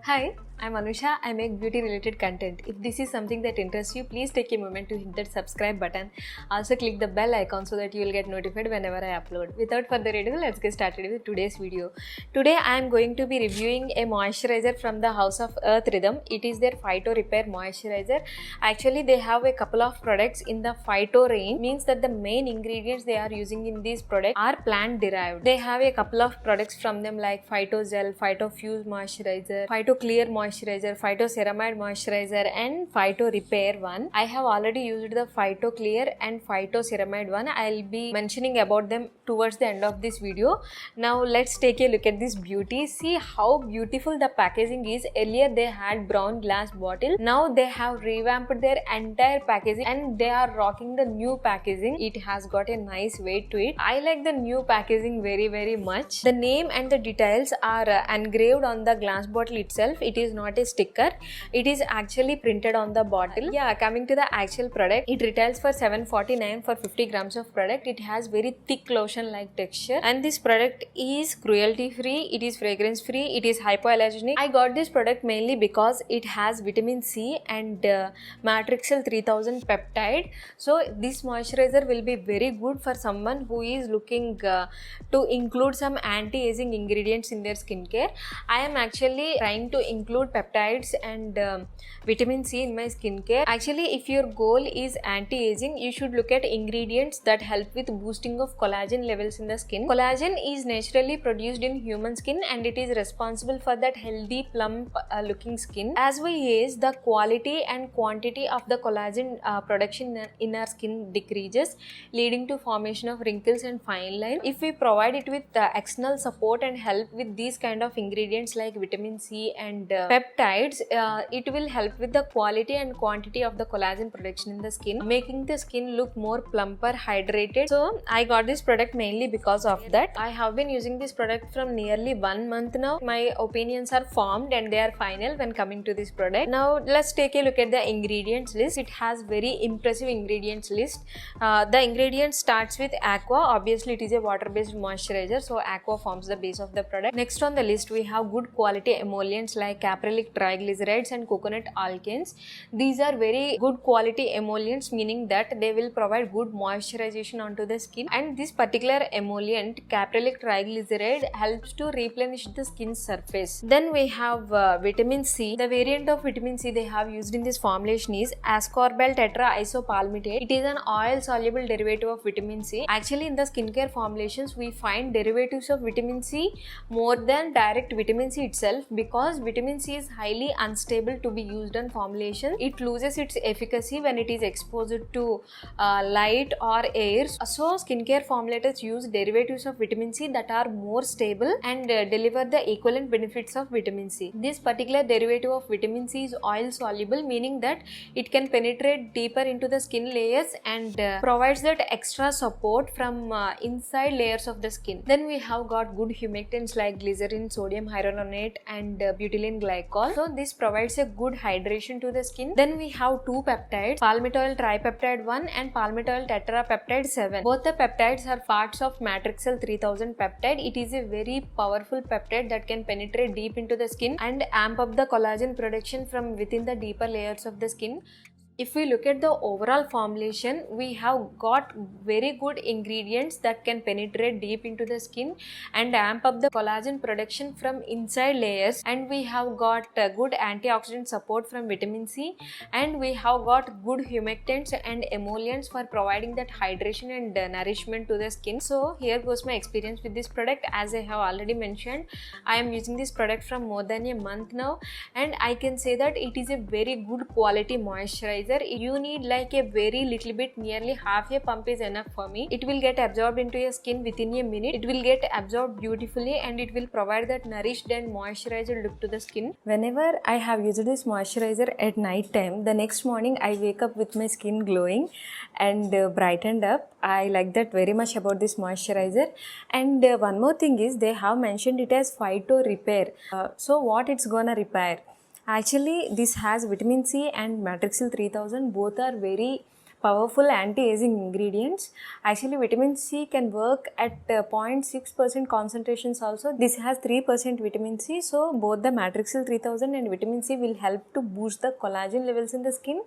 Hi, I'm Anusha. I make beauty related content. If this is something that interests you, please take a moment to hit that subscribe button. Also click the bell icon so that you will get notified whenever I upload. Without further ado, let's get started with today's video. Today I am going to be reviewing a moisturizer from the House of Earth Rhythm. It is their Phyto Repair Moisturizer. Actually, they have a couple of products in the Phyto range. Means that the main ingredients they are using in these products are plant derived. They have a couple of products from them like Phyto Gel, Phyto Fuse Moisturizer, Phyto Clear Moisturizer, Phyto Ceramide Moisturizer and Phyto Repair one. I have already used the Phyto Clear and Phyto Ceramide one. I'll be mentioning about them towards the end of this video. Now let's take a look at this beauty. See how beautiful the packaging is. Earlier they had brown glass bottle. Now they have revamped their entire packaging and they are rocking the new packaging. It has got a nice weight to it. I like the new packaging very much. The name and the details are engraved on the glass bottle itself. It is not a sticker. It is actually printed on the bottle. Yeah, coming to the actual product, it retails for $7.49 for 50 grams of product. It has very thick lotion like texture and this product is cruelty free, it is fragrance free, it is hypoallergenic. I got this product mainly because it has vitamin C and Matrixyl 3000 peptide. So this moisturizer will be very good for someone who is looking to include some anti-aging ingredients in their skincare. I am actually trying to include peptides and vitamin C in my skincare. Actually, if your goal is anti-aging, you should look at ingredients that help with boosting of collagen levels in the skin. Collagen is naturally produced in human skin and it is responsible for that healthy plump looking skin. As we age, the quality and quantity of the collagen production in our skin decreases, leading to formation of wrinkles and fine lines. If we provide it with external support and help with these kind of ingredients like vitamin C and peptides, it will help with the quality and quantity of the collagen production in the skin, making the skin look more plumper, hydrated. So I got this product mainly because of that. I have been using this product from nearly 1 month now. My opinions are formed and they are final when coming to this product. Now let's take a look at the ingredients list. It has very impressive ingredients list. The ingredients starts with aqua. Obviously it is a water based moisturizer, so aqua forms the base of the product. Next on the list we have good quality emollients like caprylic triglycerides and coconut alkanes. These are very good quality emollients, meaning that they will provide good moisturization onto the skin, and this particular emollient caprylic triglyceride helps to replenish the skin surface. Then we have vitamin C. The variant of vitamin C they have used in this formulation is ascorbate tetraisopalmitate. It is an oil soluble derivative of vitamin C. Actually in the skincare formulations we find derivatives of vitamin C more than direct vitamin C itself, because vitamin C is highly unstable to be used on formulation. It loses its efficacy when it is exposed to light or air. So skincare formulators use derivatives of vitamin C that are more stable and deliver the equivalent benefits of vitamin C. This particular derivative of vitamin C is oil soluble, meaning that it can penetrate deeper into the skin layers and provides that extra support from inside layers of the skin. Then we have got good humectants like glycerin, sodium hyaluronate and butylene glycol. So this provides a good hydration to the skin. Then we have two peptides, palmitoyl tripeptide 1 and palmitoyl tetrapeptide 7. Both the peptides are parts of Matrixyl 3000 peptide. It is a very powerful peptide that can penetrate deep into the skin and amp up the collagen production from within the deeper layers of the skin. If we look at the overall formulation, we have got very good ingredients that can penetrate deep into the skin and amp up the collagen production from inside layers, and we have got good antioxidant support from vitamin C, and we have got good humectants and emollients for providing that hydration and nourishment to the skin. So here goes my experience with this product. As I have already mentioned, I am using this product from more than a month now and I can say that it is a very good quality moisturizer. You need like a very little bit, nearly half a pump is enough for me. It will get absorbed into your skin within a minute. It will get absorbed beautifully and it will provide that nourished and moisturized look to the skin. Whenever I have used this moisturizer at night time, the next morning I wake up with my skin glowing and brightened up. I like that very much about this moisturizer. And one more thing is they have mentioned it as Phyto Repair. So what it's gonna repair? Actually, this has vitamin C and Matrixyl 3000. Both are very powerful anti-aging ingredients. Actually, vitamin C can work at 0.6% concentrations also. This has 3% vitamin C, so both the Matrixyl 3000 and vitamin C will help to boost the collagen levels in the skin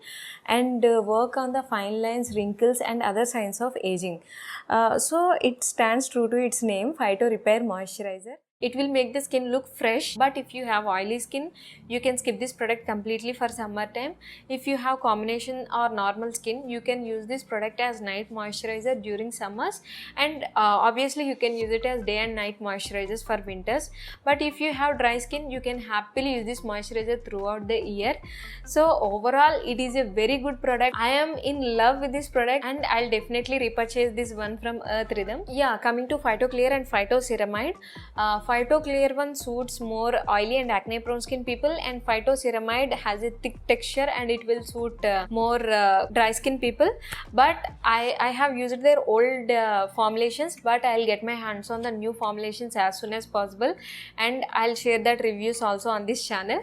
and work on the fine lines, wrinkles and other signs of aging. So it stands true to its name, Phyto Repair Moisturizer. It will make the skin look fresh, but if you have oily skin, you can skip this product completely for summer time. If you have combination or normal skin, you can use this product as night moisturizer during summers, and obviously you can use it as day and night moisturizers for winters. But if you have dry skin, you can happily use this moisturizer throughout the year. So overall, it is a very good product. I am in love with this product and I'll definitely repurchase this one from Earth Rhythm. Yeah, coming to Phyto Clear and Phyto Ceramide. Phyto Clear one suits more oily and acne prone skin people, and Phyto Ceramide has a thick texture and it will suit more dry skin people. But I have used their old formulations, but I'll get my hands on the new formulations as soon as possible, and I'll share that reviews also on this channel.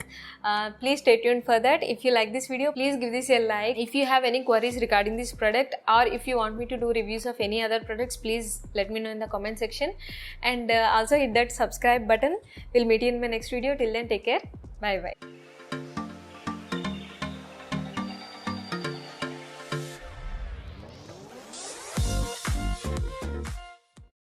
Please stay tuned for that. If you like this video, please give this a like. If you have any queries regarding this product, or if you want me to do reviews of any other products, please let me know in the comment section, and also hit that subscribe button. We'll meet you in my next video. Till then, take care. Bye bye.